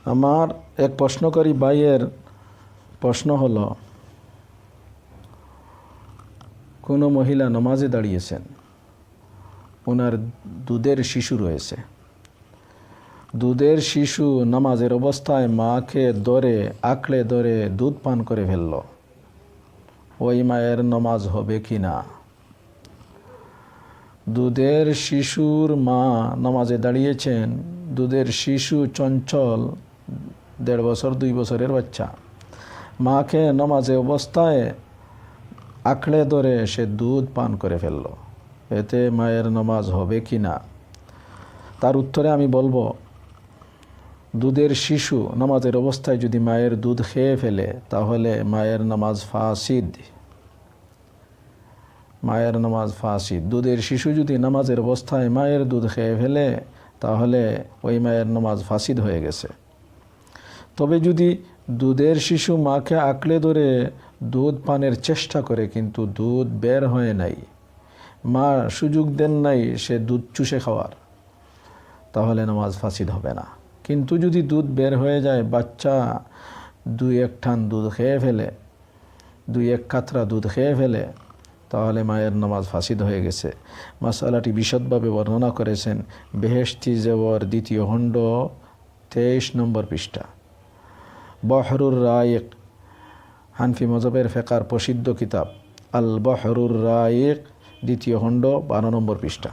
আমার এক প্রশ্নকারী ভাইয়ের প্রশ্ন হলো, কোনো মহিলা নামাজে দাঁড়িয়েছেন, ওনার দুধের শিশু রয়েছে। দুধের শিশু নামাজের অবস্থায় মাকে আঁকড়ে ধরে দুধ পান করে ফেলল। ওই মায়ের নামাজ হবে কি না? দুধের শিশুর মা নামাজে দাঁড়িয়েছেন, দুধের শিশু চঞ্চল, 1.5 বছর 2 বছরের বাচ্চা। মাকে নামাজে অবস্থায় আঁকড়ে ধরে সে দুধ পান করে ফেলল, এতে মায়ের নামাজ হবে কি না? তার উত্তরে আমি বলবো, দুধের শিশু নামাজের অবস্থায় যদি মায়ের দুধ খেয়ে ফেলে তাহলে মায়ের নামাজ ফাসিদ। মায়ের নামাজ ফাসিদ। দুধের শিশু যদি নামাজের অবস্থায় মায়ের দুধ খেয়ে ফেলে তাহলে ওই মায়ের নামাজ ফাসিদ হয়ে গেছে। তবে যদি দুধের শিশু মাকে আঁকড়ে ধরে দুধ পানের চেষ্টা করে কিন্তু দুধ বের হয় নাই, মা সুযোগ দেন নাই সে দুধ চুষে খাওয়ার, তাহলে নামাজ ফাসিদ হবে না। কিন্তু যদি দুধ বের হয়ে যায়, বাচ্চা 2-1 টান দুধ খেয়ে ফেলে, 2-1 কাতরা দুধ খেয়ে ফেলে, তাহলে মায়ের নামাজ ফাসিদ হয়ে গেছে। মাসআলাটি বিশদভাবে বর্ণনা করেছেন বেহেশতি জেওয়ার 2য় খণ্ড 23 নম্বর পৃষ্ঠা। বহরুর রায়িক, হানফি মযহাবের ফিকহের প্রসিদ্ধ কিতাব আল বহরুর রায়িক 2য় খণ্ড 12 নম্বর পৃষ্ঠা।